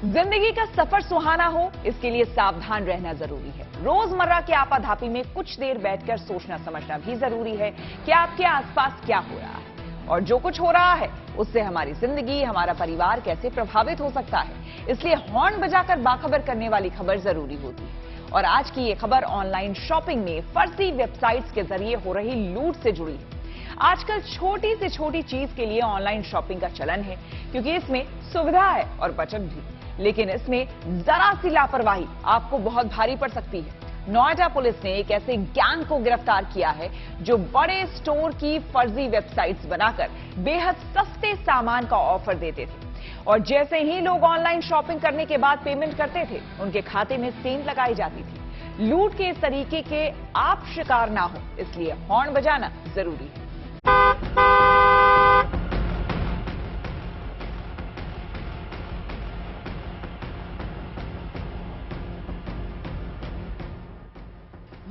जिंदगी का सफर सुहाना हो, इसके लिए सावधान रहना जरूरी है। रोजमर्रा के आपाधापी में कुछ देर बैठकर सोचना समझना भी जरूरी है कि आपके आसपास क्या हो रहा है और जो कुछ हो रहा है उससे हमारी जिंदगी, हमारा परिवार कैसे प्रभावित हो सकता है। इसलिए हॉर्न बजाकर बाखबर करने वाली खबर जरूरी होती है। और आज की ये खबर ऑनलाइन शॉपिंग में फर्जी वेबसाइट्स के जरिए हो रही लूट से जुड़ी है। आजकल छोटी से छोटी चीज के लिए ऑनलाइन शॉपिंग का चलन है, क्योंकि इसमें सुविधा है और बचत भी। लेकिन इसमें जरा सी लापरवाही आपको बहुत भारी पड़ सकती है। नोएडा पुलिस ने एक ऐसे गैंग को गिरफ्तार किया है जो बड़े स्टोर की फर्जी वेबसाइट्स बनाकर बेहद सस्ते सामान का ऑफर देते थे और जैसे ही लोग ऑनलाइन शॉपिंग करने के बाद पेमेंट करते थे, उनके खाते में सेंध लगाई जाती थी। लूट के इस तरीके के आप शिकार ना हो, इसलिए हॉर्न बजाना जरूरी है।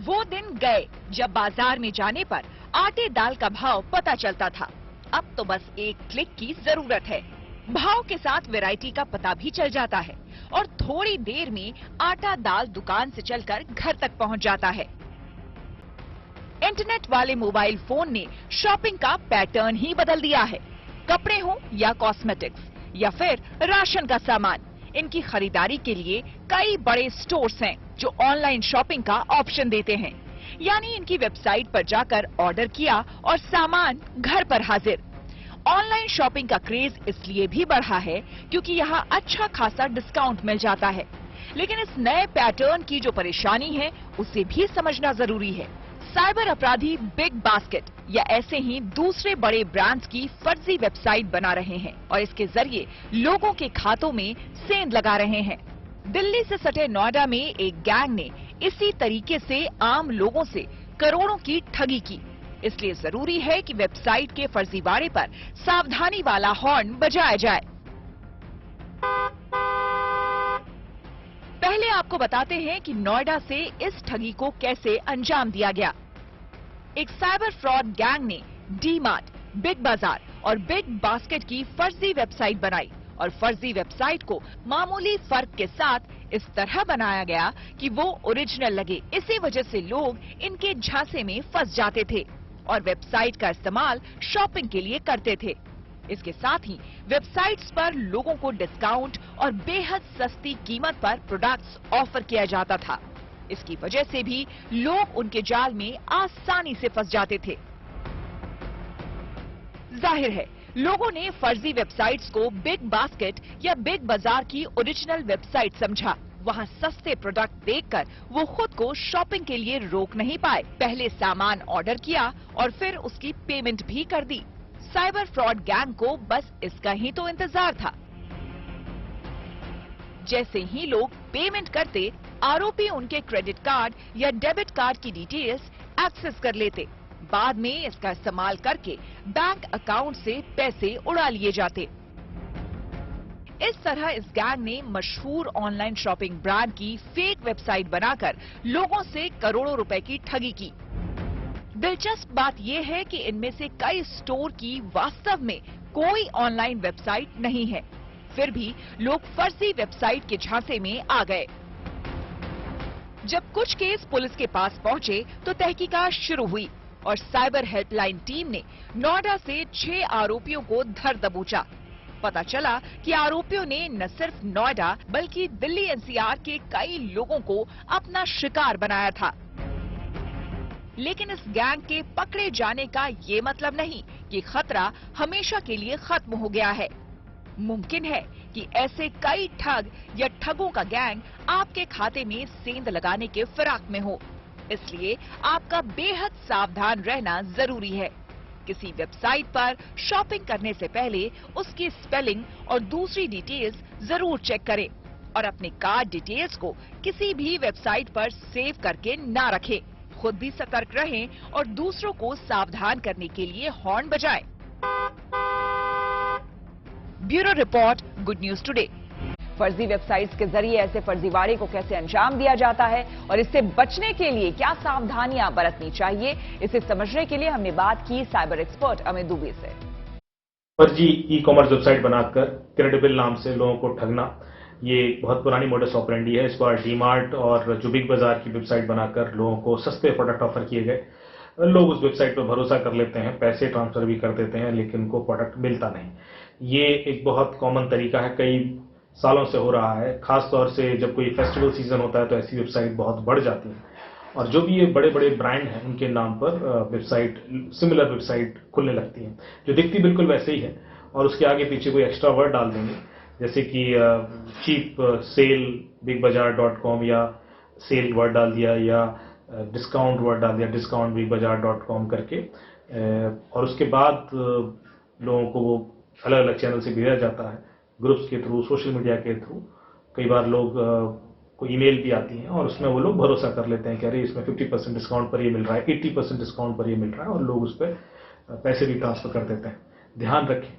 वो दिन गए जब बाजार में जाने पर आटे दाल का भाव पता चलता था। अब तो बस एक क्लिक की जरूरत है। भाव के साथ वैरायटी का पता भी चल जाता है और थोड़ी देर में आटा दाल दुकान से चलकर घर तक पहुंच जाता है। इंटरनेट वाले मोबाइल फोन ने शॉपिंग का पैटर्न ही बदल दिया है। कपड़े हो या कॉस्मेटिक्स या फिर राशन का सामान, इनकी खरीदारी के लिए कई बड़े स्टोर्स हैं जो ऑनलाइन शॉपिंग का ऑप्शन देते हैं। यानी इनकी वेबसाइट पर जाकर ऑर्डर किया और सामान घर पर हाजिर। ऑनलाइन शॉपिंग का क्रेज इसलिए भी बढ़ा है क्योंकि यहाँ अच्छा खासा डिस्काउंट मिल जाता है। लेकिन इस नए पैटर्न की जो परेशानी है उसे भी समझना जरूरी है। साइबर अपराधी बिग बास्केट या ऐसे ही दूसरे बड़े ब्रांड्स की फर्जी वेबसाइट बना रहे हैं और इसके जरिए लोगों के खातों में सेंध लगा रहे हैं। दिल्ली से सटे नोएडा में एक गैंग ने इसी तरीके से आम लोगों से करोड़ों की ठगी की। इसलिए जरूरी है कि वेबसाइट के फर्जीवाड़े पर सावधानी वाला हॉर्न बजाया जाए। पहले आपको बताते हैं कि नोएडा से इस ठगी को कैसे अंजाम दिया गया। एक साइबर फ्रॉड गैंग ने डी मार्ट, बिग बाजार और बिग बास्केट की फर्जी वेबसाइट बनाई और फर्जी वेबसाइट को मामूली फर्क के साथ इस तरह बनाया गया कि वो ओरिजिनल लगे। इसी वजह से लोग इनके झांसे में फंस जाते थे और वेबसाइट का इस्तेमाल शॉपिंग के लिए करते थे। इसके साथ ही वेबसाइट्स पर लोगों को डिस्काउंट और बेहद सस्ती कीमत पर प्रोडक्ट्स ऑफर किया जाता था। इसकी वजह से भी लोग उनके जाल में आसानी से फंस जाते थे। जाहिर है लोगों ने फर्जी वेबसाइट्स को बिग बास्केट या बिग बाजार की ओरिजिनल वेबसाइट समझा। वहां सस्ते प्रोडक्ट देखकर वो खुद को शॉपिंग के लिए रोक नहीं पाए। पहले सामान ऑर्डर किया और फिर उसकी पेमेंट भी कर दी। साइबर फ्रॉड गैंग को बस इसका ही तो इंतजार था। जैसे ही लोग पेमेंट करते, आरोपी उनके क्रेडिट कार्ड या डेबिट कार्ड की डिटेल्स एक्सेस कर लेते। बाद में इसका इस्तेमाल करके बैंक अकाउंट से पैसे उड़ा लिए जाते। इस तरह इस गैंग ने मशहूर ऑनलाइन शॉपिंग ब्रांड की फेक वेबसाइट बनाकर लोगों से करोड़ों रुपए की ठगी की। दिलचस्प बात यह है कि इनमें से कई स्टोर की वास्तव में कोई ऑनलाइन वेबसाइट नहीं है, फिर भी लोग फर्जी वेबसाइट के झांसे में आ गए। जब कुछ केस पुलिस के पास पहुंचे तो तहकीकात शुरू हुई और साइबर हेल्पलाइन टीम ने नोएडा से 6 आरोपियों को धर दबोचा। पता चला कि आरोपियों ने न सिर्फ नोएडा बल्कि दिल्ली एनसीआर के कई लोगों को अपना शिकार बनाया था। लेकिन इस गैंग के पकड़े जाने का ये मतलब नहीं कि खतरा हमेशा के लिए खत्म हो गया है। मुमकिन है कि ऐसे कई ठग या ठगों का गैंग आपके खाते में सेंध लगाने के फिराक में हो। इसलिए आपका बेहद सावधान रहना जरूरी है। किसी वेबसाइट पर शॉपिंग करने से पहले उसकी स्पेलिंग और दूसरी डिटेल्स जरूर चेक करें और अपने कार्ड डिटेल्स को किसी भी वेबसाइट पर सेव करके ना रखें। खुद भी सतर्क रहें और दूसरों को सावधान करने के लिए हॉर्न बजाएं। Bureau report, good news today. फर्जी वेबसाइट्स के जरिए ऐसे फर्जीवाड़े को कैसे अंजाम दिया जाता है और इससे बचने के लिए क्या सावधानियां बरतनी चाहिए, इसे समझने के लिए हमने बात की साइबर एक्सपर्ट अमित दुबे से। फर्जी ई कॉमर्स वेबसाइट बनाकर क्रेडिबल नाम से लोगों को ठगना ये बहुत पुरानी मोडस ऑपरेंडी है। इस बार डीमार्ट और जो बिग बाजार की वेबसाइट बनाकर लोगों को सस्ते प्रोडक्ट ऑफर किए गए। लोग उस वेबसाइट पर भरोसा कर लेते हैं, पैसे ट्रांसफर भी कर देते हैं, लेकिन उनको प्रोडक्ट मिलता नहीं। ये एक बहुत कॉमन तरीका है, कई सालों से हो रहा है। खास तौर से जब कोई फेस्टिवल सीजन होता है तो ऐसी वेबसाइट बहुत बढ़ जाती है, और जो भी ये बड़े बड़े ब्रांड हैं उनके नाम पर वेबसाइट, सिमिलर वेबसाइट खुलने लगती हैं, जो दिखती बिल्कुल वैसे ही है, और उसके आगे पीछे कोई एक्स्ट्रा वर्ड डाल देंगे, जैसे कि चीप सेल bigbazaar.com या सेल वर्ड डाल दिया, या डिस्काउंट वर्ड डाल दिया, डिस्काउंट bigbazaar.com करके, और उसके बाद लोगों को वो अलग अलग चैनल से भेजा जाता है, ग्रुप्स के थ्रू, सोशल मीडिया के थ्रू। कई बार लोग को ईमेल भी आती हैं और उसमें वो लोग भरोसा कर लेते हैं कि अरे इसमें 50% डिस्काउंट पर ये मिल रहा है, 80% डिस्काउंट पर ये मिल रहा है, और लोग उस पर पैसे भी ट्रांसफर कर देते हैं। ध्यान रखें,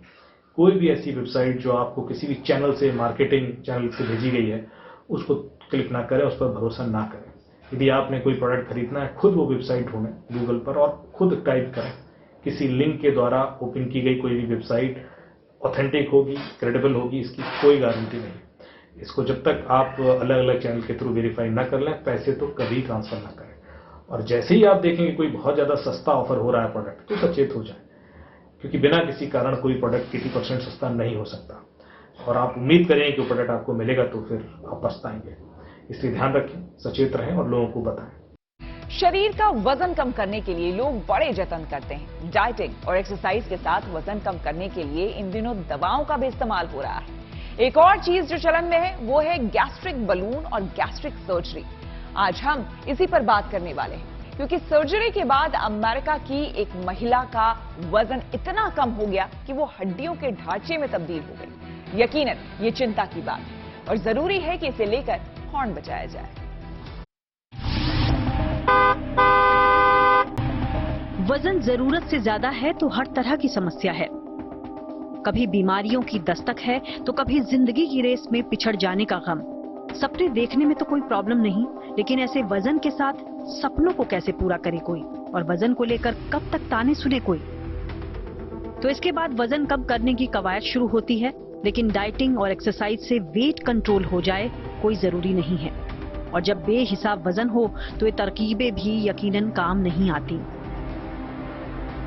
कोई भी ऐसी वेबसाइट जो आपको किसी भी चैनल से, मार्केटिंग चैनल से भेजी गई है, उसको क्लिक ना करें, उस पर भरोसा ना करें। यदि आपने कोई प्रोडक्ट खरीदना है, खुद वो वेबसाइट ढूंढें गूगल पर और खुद टाइप करें। किसी लिंक के द्वारा ओपन की गई कोई भी वेबसाइट ऑथेंटिक होगी, क्रेडिबल होगी, इसकी कोई गारंटी नहीं। इसको जब तक आप अलग अलग चैनल के थ्रू वेरीफाई ना कर लें, पैसे तो कभी ट्रांसफर ना करें। और जैसे ही आप देखेंगे कोई बहुत ज्यादा सस्ता ऑफर हो रहा है प्रोडक्ट, तो सचेत हो जाए, क्योंकि बिना किसी कारण कोई प्रोडक्ट 80% सस्ता नहीं हो सकता, और आप उम्मीद करें कि प्रोडक्ट आपको मिलेगा तो फिर आप पछताएंगे। इसलिए ध्यान रखें, सचेत रहें और लोगों को बताएं। शरीर का वजन कम करने के लिए लोग बड़े जतन करते हैं। डाइटिंग और एक्सरसाइज के साथ वजन कम करने के लिए इन दिनों दवाओं का भी इस्तेमाल हो रहा है। एक और चीज जो चलन में है वो है गैस्ट्रिक बलून और गैस्ट्रिक सर्जरी। आज हम इसी पर बात करने वाले हैं, क्योंकि सर्जरी के बाद अमेरिका की एक महिला का वजन इतना कम हो गया कि वो हड्डियों के ढांचे में तब्दील हो गई। यकीनन ये चिंता की बात है और जरूरी है कि इसे लेकर हॉर्न बजाया जाए। वजन जरूरत से ज्यादा है तो हर तरह की समस्या है। कभी बीमारियों की दस्तक है तो कभी जिंदगी की रेस में पिछड़ जाने का गम। सपने देखने में तो कोई प्रॉब्लम नहीं, लेकिन ऐसे वजन के साथ सपनों को कैसे पूरा करे कोई, और वजन को लेकर कब तक ताने सुने कोई। तो इसके बाद वजन कम करने की कवायद शुरू होती है, लेकिन डाइटिंग और एक्सरसाइज से वेट कंट्रोल हो जाए कोई जरूरी नहीं है। और जब बेहिसाब वजन हो तो ये तरकीबें भी यकीनन काम नहीं आती।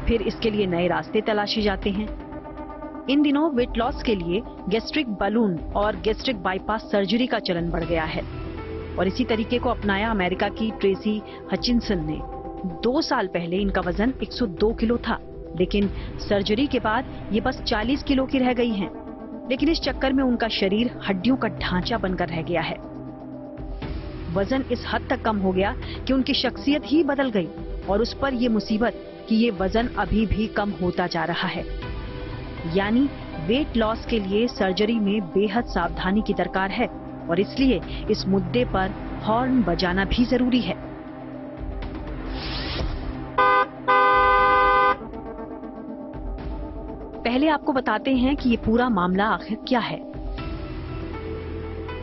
फिर इसके लिए नए रास्ते तलाशे जाते हैं। इन दिनों वेट लॉस के लिए गैस्ट्रिक बलून और गैस्ट्रिक बाईपास सर्जरी का चलन बढ़ गया है, और इसी तरीके को अपनाया अमेरिका की ट्रेसी हचिनसन ने। 2 साल पहले इनका वजन 102 किलो था, लेकिन सर्जरी के बाद ये बस 40 किलो की रह गई हैं। लेकिन इस चक्कर में उनका शरीर हड्डियों का ढांचा बनकर रह गया है। वजन इस हद तक कम हो गया कि उनकी शख्सियत ही बदल गई, और उस पर ये मुसीबत कि ये वजन अभी भी कम होता जा रहा है। यानी वेट लॉस के लिए सर्जरी में बेहद सावधानी की दरकार है, और इसलिए इस मुद्दे पर हॉर्न बजाना भी जरूरी है। पहले आपको बताते हैं कि ये पूरा मामला आखिर क्या है।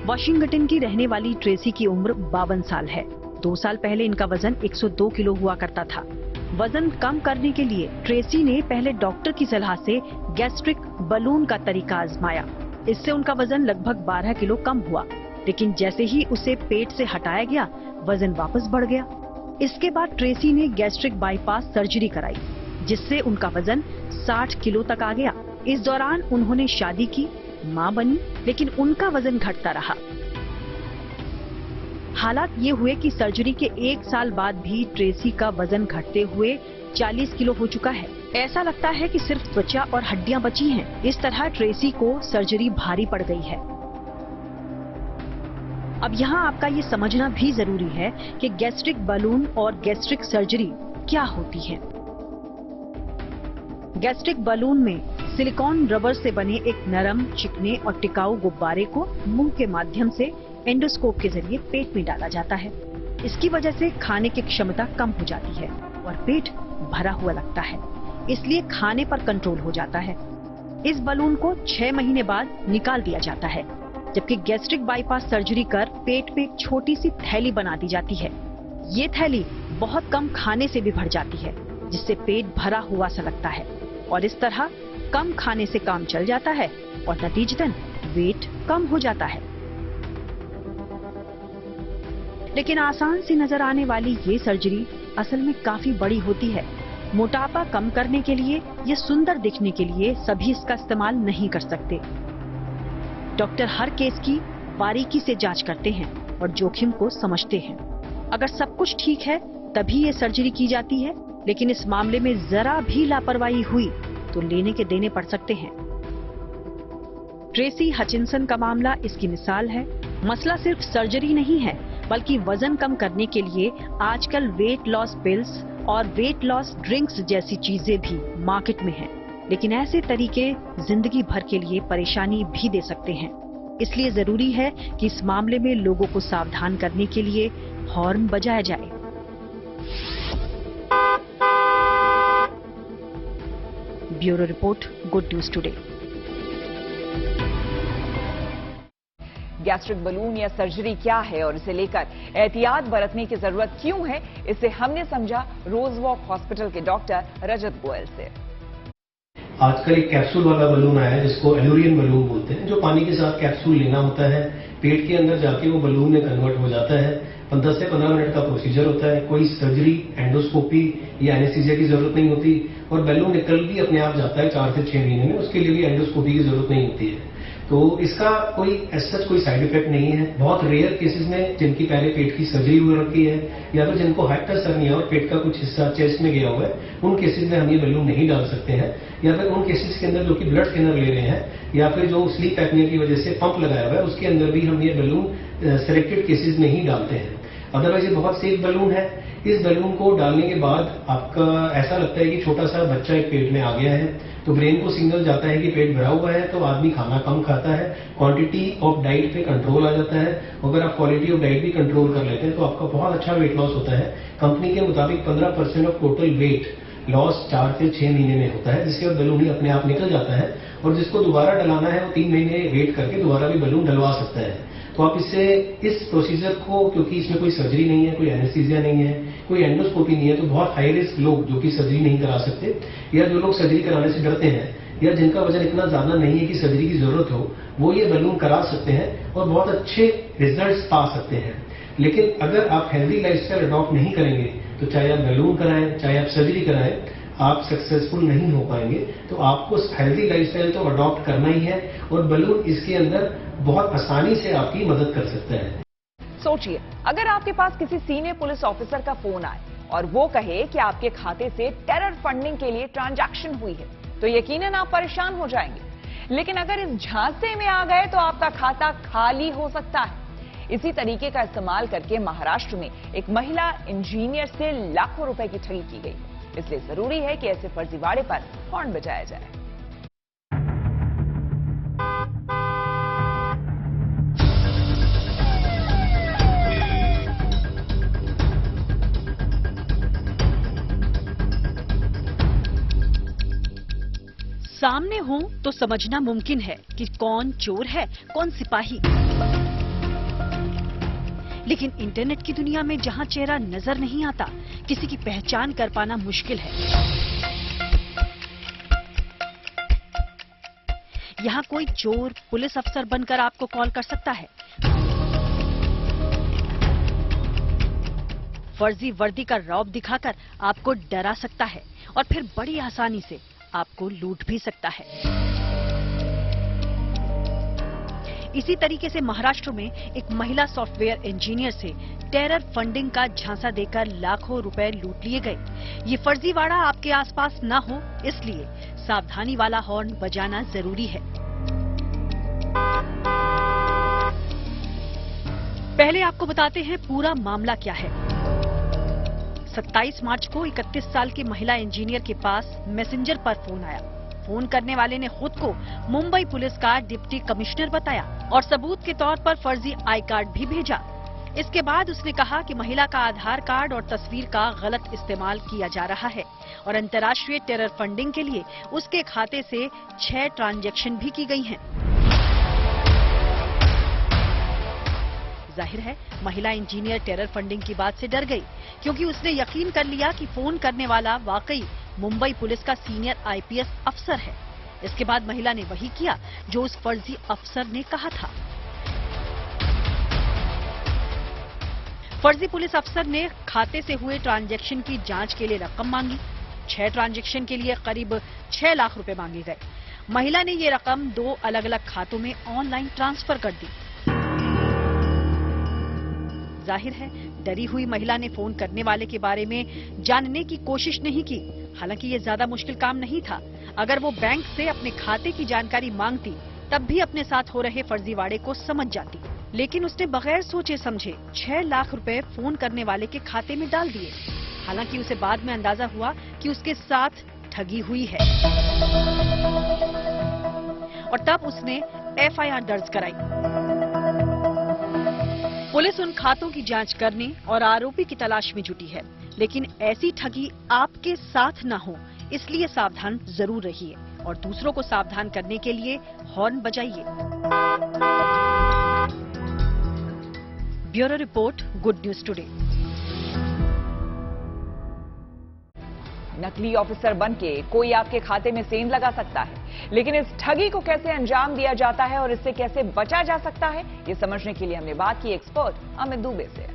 वाशिंगटन की रहने वाली ट्रेसी की उम्र 52 साल है। 2 साल पहले इनका वजन 102 किलो हुआ करता था। वजन कम करने के लिए ट्रेसी ने पहले डॉक्टर की सलाह से गैस्ट्रिक बलून का तरीका आजमाया। इससे उनका वजन लगभग 12 किलो कम हुआ, लेकिन जैसे ही उसे पेट से हटाया गया, वजन वापस बढ़ गया। इसके बाद ट्रेसी ने गैस्ट्रिक बाईपास सर्जरी कराई, जिससे उनका वजन 60 किलो तक आ गया। इस दौरान उन्होंने शादी की, मां बनी, लेकिन उनका वजन घटता रहा। हालात ये हुए कि सर्जरी के 1 साल बाद भी ट्रेसी का वजन घटते हुए 40 किलो हो चुका है। ऐसा लगता है कि सिर्फ त्वचा और हड्डियां बची हैं। इस तरह ट्रेसी को सर्जरी भारी पड़ गई है। अब यहाँ आपका ये समझना भी जरूरी है कि गैस्ट्रिक बलून और गैस्ट्रिक सर्जरी क्या होती है। गैस्ट्रिक बलून में सिलिकॉन रबर से बने एक नरम, चिकने और टिकाऊ गुब्बारे को मुंह के माध्यम से एंडोस्कोप के जरिए पेट में डाला जाता है। इसकी वजह से खाने की क्षमता कम हो जाती है और पेट भरा हुआ लगता है, इसलिए खाने पर कंट्रोल हो जाता है। इस बलून को 6 महीने बाद निकाल दिया जाता है, जबकि गैस्ट्रिक बाईपास सर्जरी कर पेट में एक छोटी सी थैली बना दी जाती है। ये थैली बहुत कम खाने से भी भर जाती है, जिससे पेट भरा हुआ सा लगता है, और इस तरह कम खाने से काम चल जाता है और नतीजतन वेट कम हो जाता है। लेकिन आसान सी नजर आने वाली ये सर्जरी असल में काफी बड़ी होती है। मोटापा कम करने के लिए या सुंदर दिखने के लिए सभी इसका इस्तेमाल नहीं कर सकते। डॉक्टर हर केस की बारीकी से जांच करते हैं और जोखिम को समझते हैं। अगर सब कुछ ठीक है तभी ये सर्जरी की जाती है, लेकिन इस मामले में जरा भी लापरवाही हुई तो लेने के देने पड़ सकते हैं। ट्रेसी हचिंसन का मामला इसकी मिसाल है। मसला सिर्फ सर्जरी नहीं है, बल्कि वजन कम करने के लिए आजकल वेट लॉस पिल्स और वेट लॉस ड्रिंक्स जैसी चीजें भी मार्केट में हैं। लेकिन ऐसे तरीके जिंदगी भर के लिए परेशानी भी दे सकते हैं। इसलिए जरूरी है कि इस मामले में लोगों को सावधान करने के लिए हॉर्न बजाया जाए। Bureau report, good news today. Gastric balloon या सर्जरी क्या है और इसे लेकर एहतियात बरतने की जरूरत क्यों है, इसे हमने समझा रोजवॉक हॉस्पिटल के डॉक्टर रजत गोयल से। आजकल एक कैप्सूल वाला बलून आया है जिसको एल्यूरियन बलून बोलते हैं, जो पानी के साथ कैप्सूल लेना होता है, पेट के अंदर जाके वो बलून में कन्वर्ट हो जाता है। 10 से 15 मिनट का प्रोसीजर होता है। कोई सर्जरी, एंडोस्कोपी या एनेस्थीसिया की जरूरत नहीं होती और बलून निकल भी अपने आप जाता है 4 से 6 महीने में। उसके लिए भी एंडोस्कोपी की जरूरत नहीं होती है। तो इसका कोई सच कोई साइड इफेक्ट नहीं है। बहुत रेयर केसेस में जिनकी पहले पेट की सर्जरी हो रखी है या फिर जिनको हाइपरस हर्निया और पेट का कुछ हिस्सा चेस्ट में गया हुआ है, उन केसेस में हम ये बलून नहीं डाल सकते हैं। या फिर उन केसेस के अंदर जो कि ब्लड थिनर ले रहे हैं या फिर जो स्लीप एपनिया की वजह से पंप लगाया हुआ है, उसके अंदर भी हम ये बलून सिलेक्टेड केसेस में ही डालते हैं। अदरवाइज ये बहुत सेफ बलून है। इस बलून को डालने के बाद आपका ऐसा लगता है कि छोटा सा बच्चा एक पेट में आ गया है, तो ब्रेन को सिग्नल जाता है कि पेट भरा हुआ है, तो आदमी खाना कम खाता है, क्वांटिटी ऑफ डाइट पे कंट्रोल आ जाता है। अगर आप क्वालिटी ऑफ डाइट भी कंट्रोल कर लेते हैं तो आपका बहुत अच्छा वेट लॉस होता है। कंपनी के मुताबिक 15% ऑफ टोटल वेट लॉस 4 से 6 महीने में होता है, जिसके बाद बलून ही अपने आप निकल जाता है। और जिसको दोबारा डलाना है वो 3 महीने वेट करके दोबारा भी बलून डलवा सकता है। तो आप इससे इस प्रोसीजर को, क्योंकि इसमें कोई सर्जरी नहीं है, कोई एनेस्थीसिया नहीं है, कोई एंडोस्कोपी नहीं है, तो बहुत हाई रिस्क लोग जो कि सर्जरी नहीं करा सकते या जो लोग सर्जरी कराने से डरते हैं या जिनका वजन इतना ज्यादा नहीं है कि सर्जरी की जरूरत हो, वो ये बलून करा सकते हैं और बहुत अच्छे रिजल्ट्स पा सकते हैं। लेकिन अगर आप हेल्दी लाइफस्टाइल अडॉप्ट नहीं करेंगे तो चाहे आप बलून कराएं, चाहे आप सर्जरी कराएं, आप सक्सेसफुल नहीं हो पाएंगे। तो आपको हेल्दी लाइफस्टाइल तो अडॉप्ट करना ही है और बलून इसके अंदर बहुत आसानी से आपकी मदद कर सकता है। सोचिए, अगर आपके पास किसी सीनियर पुलिस ऑफिसर का फोन आए और वो कहे कि आपके खाते से टेरर फंडिंग के लिए ट्रांजैक्शन हुई है, तो यकीनन आप परेशान हो जाएंगे। लेकिन अगर इस झांसे में आ गए तो आपका खाता खाली हो सकता है। इसी तरीके का इस्तेमाल करके महाराष्ट्र में एक महिला इंजीनियर से लाखों रुपए की ठगी की गई। इसलिए जरूरी है कि ऐसे फर्जीवाड़े पर हॉर्न बजाया जाए। सामने हो तो समझना मुमकिन है कि कौन चोर है, कौन सिपाही। लेकिन इंटरनेट की दुनिया में जहां चेहरा नजर नहीं आता, किसी की पहचान कर पाना मुश्किल है। यहाँ कोई चोर पुलिस अफसर बनकर आपको कॉल कर सकता है, फर्जी वर्दी का रौब दिखाकर आपको डरा सकता है और फिर बड़ी आसानी से आपको लूट भी सकता है। इसी तरीके से महाराष्ट्र में एक महिला सॉफ्टवेयर इंजीनियर से टेरर फंडिंग का झांसा देकर लाखों रुपए लूट लिए गए। ये फर्जीवाड़ा आपके आसपास न हो, इसलिए सावधानी वाला हॉर्न बजाना जरूरी है। पहले आपको बताते हैं पूरा मामला क्या है। 27 मार्च को 31 साल की महिला इंजीनियर के पास मैसेंजर पर फोन आया। फोन करने वाले ने खुद को मुंबई पुलिस का डिप्टी कमिश्नर बताया और सबूत के तौर पर फर्जी आई कार्ड भी भेजा। इसके बाद उसने कहा कि महिला का आधार कार्ड और तस्वीर का गलत इस्तेमाल किया जा रहा है और अंतर्राष्ट्रीय टेरर फंडिंग के लिए उसके खाते से 6 ट्रांजैक्शन भी की गई हैं। जाहिर है महिला इंजीनियर टेरर फंडिंग की बात से डर गई, क्योंकि उसने यकीन कर लिया कि फोन करने वाला वाकई मुंबई पुलिस का सीनियर आईपीएस अफसर है। इसके बाद महिला ने वही किया जो उस फर्जी अफसर ने कहा था। फर्जी पुलिस अफसर ने खाते से हुए ट्रांजैक्शन की जांच के लिए रकम मांगी। 6 ट्रांजैक्शन के लिए करीब 6 लाख रुपए मांगे गए। महिला ने ये रकम 2 अलग-अलग खातों में ऑनलाइन ट्रांसफर कर दी। जाहिर है, डरी हुई महिला ने फोन करने वाले के बारे में जानने की कोशिश नहीं की। हालांकि ये ज्यादा मुश्किल काम नहीं था। अगर वो बैंक से अपने खाते की जानकारी मांगती, तब भी अपने साथ हो रहे फर्जीवाड़े को समझ जाती। लेकिन उसने बगैर सोचे समझे 6 लाख रुपए फोन करने वाले के खाते में डाल दिए। हालांकि उसे बाद में अंदाजा हुआ कि उसके साथ ठगी हुई है और तब उसने FIR दर्ज कराई। पुलिस उन खातों की जांच करने और आरोपी की तलाश में जुटी है। लेकिन ऐसी ठगी आपके साथ ना हो, इसलिए सावधान जरूर रहिए और दूसरों को सावधान करने के लिए हॉर्न बजाइए। Bureau report, good news today. नकली ऑफिसर बनके कोई आपके खाते में सेंध लगा सकता है, लेकिन इस ठगी को कैसे अंजाम दिया जाता है और इससे कैसे बचा जा सकता है, ये समझने के लिए हमने बात की एक्सपर्ट अमित दुबे से।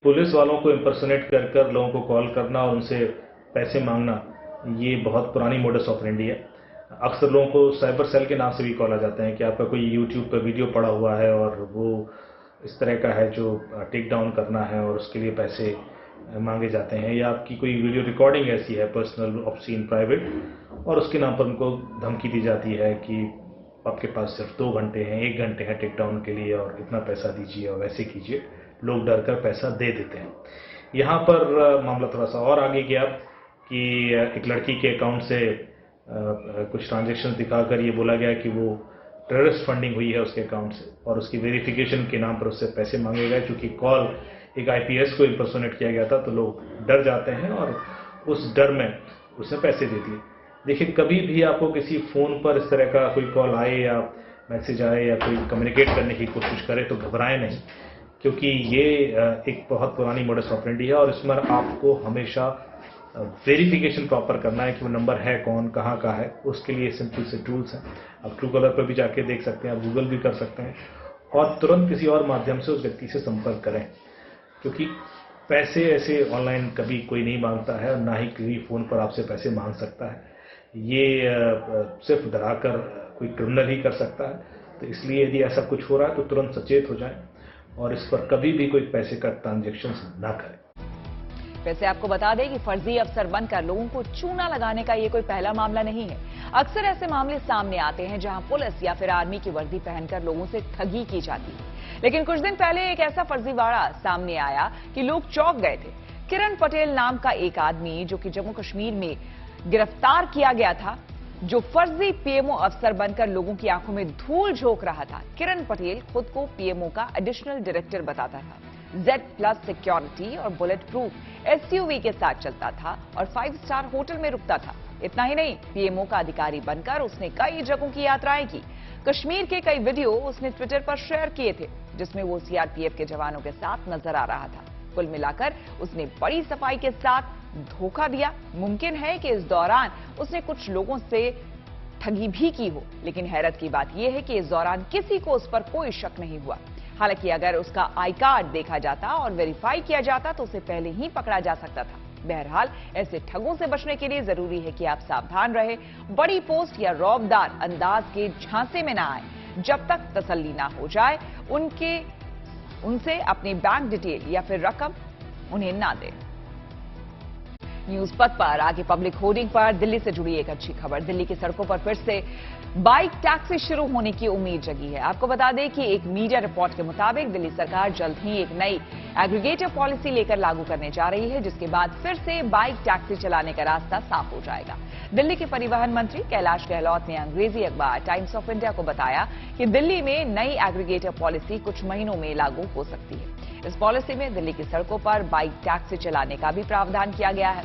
पुलिस वालों को इम्पर्सोनेट कर लोगों को कॉल करना और उनसे पैसे मांगना, ये बहुत पुरानी मोडस ऑपरेंडी है। अक्सर लोगों को साइबर सेल के नाम से भी कॉल आ जाते हैं कि आपका कोई यूट्यूब पर वीडियो पड़ा हुआ है और वो इस तरह का है जो टेक डाउन करना है और उसके लिए पैसे मांगे जाते हैं, या आपकी कोई वीडियो रिकॉर्डिंग ऐसी है पर्सनल, ऑब्सीन, प्राइवेट, और उसके नाम पर उनको धमकी दी जाती है कि आपके पास सिर्फ 2 घंटे हैं, 1 घंटे हैं टेक डाउन के लिए और इतना पैसा दीजिए और वैसे कीजिए। लोग डर कर पैसा दे देते हैं। यहाँ पर मामला थोड़ा सा और आगे गया कि एक लड़की के अकाउंट से कुछ ट्रांजेक्शन दिखाकर ये बोला गया कि वो टेररिस्ट फंडिंग हुई है उसके अकाउंट से और उसकी वेरिफिकेशन के नाम पर उससे पैसे मांगे गए। चूंकि कॉल एक IPS को इम्पर्सोनेट किया गया था, तो लोग डर जाते हैं और उस डर में उसने पैसे दे दिए। देखिए, कभी भी आपको किसी फोन पर इस तरह का कोई कॉल आए या मैसेज आए या कोई कम्युनिकेट करने की कोशिश करे तो घबराएं नहीं, क्योंकि ये एक बहुत पुरानी मोडस ऑपरेंडी है और इसमें आपको हमेशा वेरिफिकेशन प्रॉपर करना है कि वो नंबर है कौन, कहाँ का है। उसके लिए सिंपल से टूल्स हैं। आप ट्रू कॉलर पर भी जाके देख सकते हैं, आप गूगल भी कर सकते हैं और तुरंत किसी और माध्यम से उस व्यक्ति से संपर्क करें, क्योंकि पैसे ऐसे ऑनलाइन कभी कोई नहीं मांगता है और ना ही किसी फोन पर आपसे पैसे मांग सकता है। ये सिर्फ डराकर कोई क्रिमिनल ही कर सकता है। तो इसलिए यदि ऐसा कुछ हो रहा है तो तुरंत सचेत हो जाएं और इस पर कभी भी कोई पैसे का ट्रांजैक्शन ना करें। वैसे आपको बता दें कि फर्जी अफसर बनकर लोगों को चूना लगाने का ये कोई पहला मामला नहीं है। अक्सर ऐसे मामले सामने आते हैं जहां पुलिस या फिर आर्मी की वर्दी पहनकर लोगों से ठगी की जाती है। लेकिन कुछ दिन पहले एक ऐसा फर्जीवाड़ा सामने आया कि लोग चौंक गए थे। किरण पटेल नाम का एक आदमी, जो कि जम्मू कश्मीर में गिरफ्तार किया गया था, जो फर्जी PMO अफसर बनकर लोगों की आंखों में धूल झोंक रहा था। किरण पटेल खुद को PMO का एडिशनल डायरेक्टर बताता था। Z+ सिक्योरिटी और बुलेट प्रूफ SUV के साथ चलता था और 5 स्टार होटल में रुकता था। इतना ही नहीं, PMO का अधिकारी बनकर उसने कई जगहों की यात्राएं की। कश्मीर के कई वीडियो उसने ट्विटर पर शेयर किए थे, जिसमें वो CRPF के जवानों के साथ नजर आ रहा था। कुल मिलाकर उसने बड़ी सफाई के साथ धोखा दिया। मुमकिन है कि इस दौरान उसने कुछ लोगों से ठगी भी की हो, लेकिन हैरत की बात यह है कि इस दौरान किसी को उस पर कोई शक नहीं हुआ। हालांकि अगर उसका आई कार्ड देखा जाता और वेरीफाई किया जाता तो उसे पहले ही पकड़ा जा सकता था। बहरहाल, ऐसे ठगों से बचने के लिए जरूरी है कि आप सावधान रहे, बड़ी पोस्ट या रौबदार अंदाज के झांसे में ना आए। जब तक तसल्ली ना हो जाए, उनसे अपनी बैंक डिटेल या फिर रकम उन्हें ना दें। न्यूज पथ पर आगे पब्लिक होर्डिंग पर दिल्ली से जुड़ी एक अच्छी खबर। दिल्ली की सड़कों पर फिर से बाइक टैक्सी शुरू होने की उम्मीद जगी है। आपको बता दें कि एक मीडिया रिपोर्ट के मुताबिक दिल्ली सरकार जल्द ही एक नई एग्रीगेटर पॉलिसी लेकर लागू करने जा रही है, जिसके बाद फिर से बाइक टैक्सी चलाने का रास्ता साफ हो जाएगा। दिल्ली के परिवहन मंत्री कैलाश गहलोत ने अंग्रेजी अखबार टाइम्स ऑफ इंडिया को बताया कि दिल्ली में नई एग्रीगेटर पॉलिसी कुछ महीनों में लागू हो सकती है। इस पॉलिसी में दिल्ली की सड़कों पर बाइक टैक्सी चलाने का भी प्रावधान किया गया है।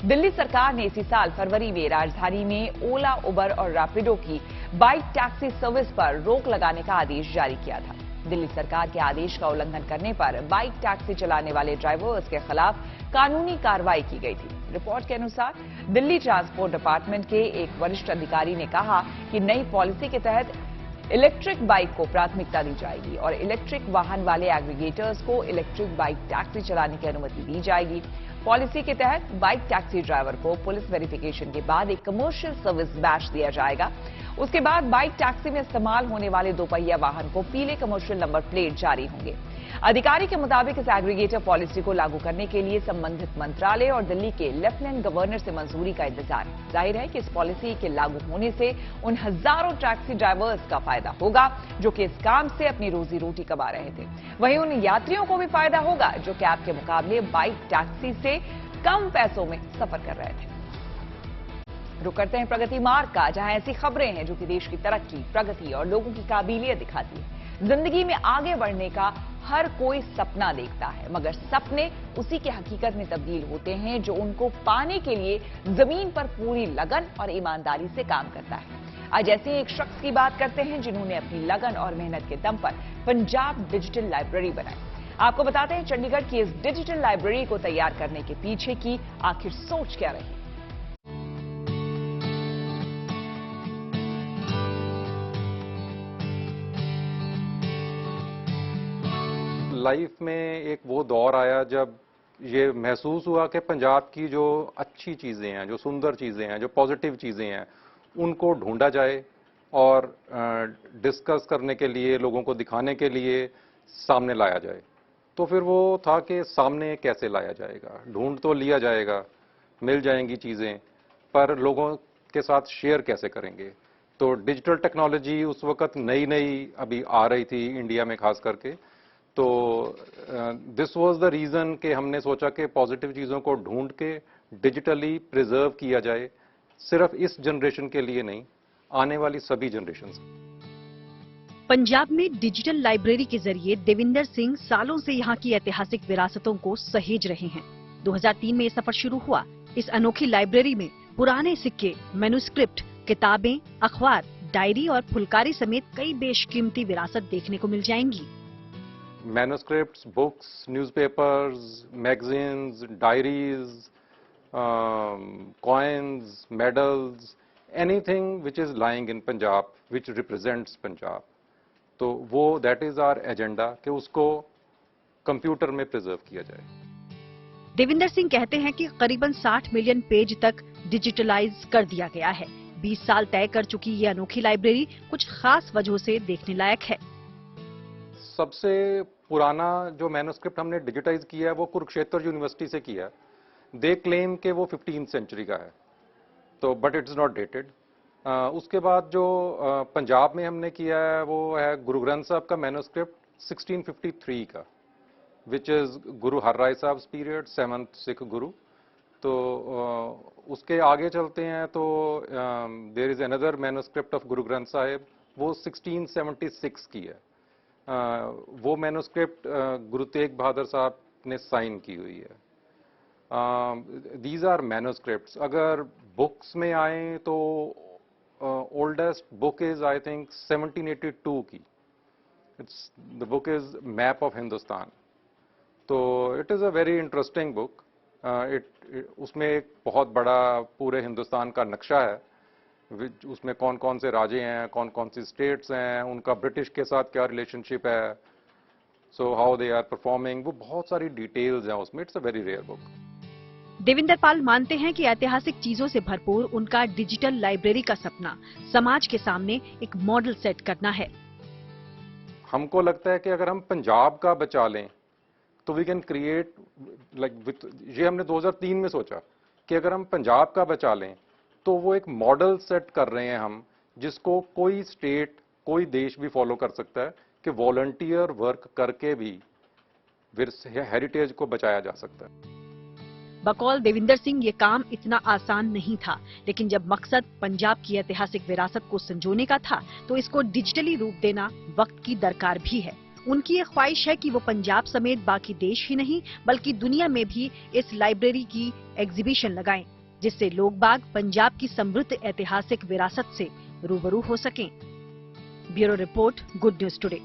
दिल्ली सरकार ने इसी साल फरवरी में राजधानी में ओला, उबर और रैपिडो की बाइक टैक्सी सर्विस पर रोक लगाने का आदेश जारी किया था। दिल्ली सरकार के आदेश का उल्लंघन करने पर बाइक टैक्सी चलाने वाले ड्राइवर्स के खिलाफ कानूनी कार्रवाई की गई थी। रिपोर्ट के अनुसार दिल्ली ट्रांसपोर्ट डिपार्टमेंट के एक वरिष्ठ अधिकारी ने कहा कि नई पॉलिसी के तहत इलेक्ट्रिक बाइक को प्राथमिकता दी जाएगी और इलेक्ट्रिक वाहन वाले एग्रीगेटर्स को इलेक्ट्रिक बाइक टैक्सी चलाने की अनुमति दी जाएगी। पॉलिसी के तहत बाइक टैक्सी ड्राइवर को पुलिस वेरिफिकेशन के बाद एक कमर्शियल सर्विस बैच दिया जाएगा। उसके बाद बाइक टैक्सी में इस्तेमाल होने वाले दोपहिया वाहन को पीले कमर्शियल नंबर प्लेट जारी होंगे। अधिकारी के मुताबिक इस एग्रीगेटर पॉलिसी को लागू करने के लिए संबंधित मंत्रालय और दिल्ली के लेफ्टिनेंट गवर्नर से मंजूरी का इंतजार है। जाहिर है कि इस पॉलिसी के लागू होने से उन हजारों टैक्सी ड्राइवर्स का फायदा होगा जो कि इस काम से अपनी रोजी रोटी कमा रहे थे। वहीं उन यात्रियों को भी फायदा होगा जो कैब के मुकाबले बाइक टैक्सी से कम पैसों में सफर कर रहे थे। रुक करते हैं प्रगति मार्ग का, जहां ऐसी खबरें हैं जो कि देश की तरक्की, प्रगति और लोगों की काबिलियत दिखाती है। जिंदगी में आगे बढ़ने का हर कोई सपना देखता है, मगर सपने उसी के हकीकत में तब्दील होते हैं जो उनको पाने के लिए जमीन पर पूरी लगन और ईमानदारी से काम करता है। आज ऐसे ही एक शख्स की बात करते हैं जिन्होंने अपनी लगन और मेहनत के दम पर पंजाब डिजिटल लाइब्रेरी बनाई। आपको बताते हैं चंडीगढ़ की इस डिजिटल लाइब्रेरी को तैयार करने के पीछे की आखिर सोच क्या रही। लाइफ में एक वो दौर आया जब ये महसूस हुआ कि पंजाब की जो अच्छी चीज़ें हैं, जो सुंदर चीज़ें हैं, जो पॉजिटिव चीज़ें हैं, उनको ढूंढा जाए और डिस्कस करने के लिए, लोगों को दिखाने के लिए सामने लाया जाए। तो फिर वो था कि सामने कैसे लाया जाएगा। ढूंढ तो लिया जाएगा, मिल जाएंगी चीज़ें, पर लोगों के साथ शेयर कैसे करेंगे। तो डिजिटल टेक्नोलॉजी उस वक्त नई नई अभी आ रही थी इंडिया में खास करके। तो दिस वाज द रीज़न कि हमने सोचा कि पॉजिटिव चीज़ों को ढूंढ के डिजिटली प्रिजर्व किया जाए, सिर्फ इस जनरेशन के लिए नहीं, आने वाली सभी जनरेशंस। पंजाब में डिजिटल लाइब्रेरी के जरिए देविंदर सिंह सालों से यहाँ की ऐतिहासिक विरासतों को सहेज रहे हैं। 2003 में ये सफर शुरू हुआ। इस अनोखी लाइब्रेरी में पुराने सिक्के, मैन्युस्क्रिप्ट, किताबें, अखबार, डायरी और फुलकारी समेत कई बेशकीमती विरासत देखने को मिल जाएंगी। Manuscripts, books, newspapers, magazines, diaries, coins, medals, anything which is lying in Punjab, which represents Punjab. तो वो that is our agenda कि उसको कंप्यूटर में प्रिजर्व किया जाए। देविंदर सिंह कहते हैं कि करीबन 60 मिलियन पेज तक डिजिटलाइज कर दिया गया है। 20 साल तय कर चुकी ये अनोखी लाइब्रेरी कुछ खास वजहों से देखने लायक है। सबसे पुराना जो मैन्युस्क्रिप्ट हमने डिजिटाइज किया है वो कुरुक्षेत्र यूनिवर्सिटी से किया है। दे क्लेम के वो 15th सेंचुरी का है, तो बट इट्स नॉट डेटेड। उसके बाद जो पंजाब में हमने किया है वो है गुरु ग्रंथ साहब का मैन्युस्क्रिप्ट 1653 का, विच इज गुरु हरराय साहब पीरियड, 7th सिख गुरु। तो उसके आगे चलते हैं तो there is another manuscript of Guru Granth Sahib, वो 1676 की है। वो मैन्युस्क्रिप्ट गुरु तेग बहादुर साहब ने साइन की हुई है। These are manuscripts. अगर बुक्स में आए तो oldest book is I think 1782 की। It's the book is map of Hindustan. तो it is a very interesting book. उसमें एक बहुत बड़ा पूरे हिंदुस्तान का नक्शा है, उसमें कौन कौन से राज्य हैं, कौन कौन सी स्टेट्स हैं, उनका ब्रिटिश के साथ क्या रिलेशनशिप है, so how they are performing, वो बहुत सारी डिटेल्स हैं उसमें। It's a very rare book. Devinder Pal मानते हैं कि ऐतिहासिक चीजों से भरपूर उनका डिजिटल लाइब्रेरी का सपना समाज के सामने एक मॉडल सेट करना है। हमको लगता है कि अगर हम पंजाब का बचा लें तो वी कैन क्रिएट लाइक ये हमने 2003 में सोचा कि अगर हम पंजाब का बचा लें तो वो एक मॉडल सेट कर रहे हैं हम, जिसको कोई स्टेट, कोई देश भी फॉलो कर सकता है कि वॉलंटियर वर्क करके भी हेरिटेज को बचाया जा सकता है। बकौल देविंदर सिंह ये काम इतना आसान नहीं था, लेकिन जब मकसद पंजाब की ऐतिहासिक विरासत को संजोने का था तो इसको डिजिटली रूप देना वक्त की दरकार भी है। उनकी ये ख्वाहिश है कि वो पंजाब समेत बाकी देश ही नहीं बल्कि दुनिया में भी इस लाइब्रेरी की एग्जीबिशन लगाएं, जिससे लोग बाग पंजाब की समृद्ध ऐतिहासिक विरासत से रूबरू हो सकें। Bureau report, good news today.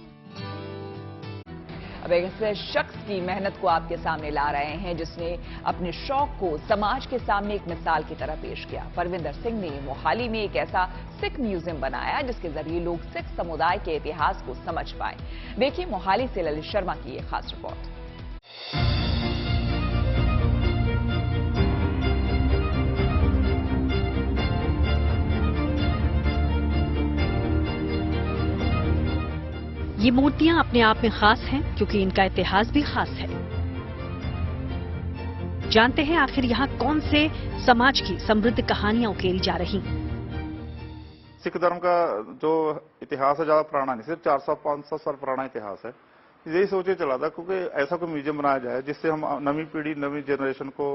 अब एक ऐसे शख्स की मेहनत को आपके सामने ला रहे हैं जिसने अपने शौक को समाज के सामने एक मिसाल की तरह पेश किया। परविंदर सिंह ने मोहाली में एक ऐसा सिख म्यूजियम बनाया जिसके जरिए लोग सिख समुदाय के इतिहास को समझ पाए। देखिए मोहाली से ललित शर्मा की ये खास रिपोर्ट। ये मूर्तियां अपने आप में खास हैं क्योंकि इनका इतिहास भी खास है। जानते हैं आखिर यहाँ कौन से समाज की समृद्ध कहानियां उकेरी जा रही। सिख धर्म का जो इतिहास है ज्यादा पुराना नहीं, सिर्फ 400-500 साल पुराना इतिहास है। यही सोचे चला था क्योंकि ऐसा कोई म्यूजियम बनाया जाए जिससे हम नवी पीढ़ी, नवी जनरेशन को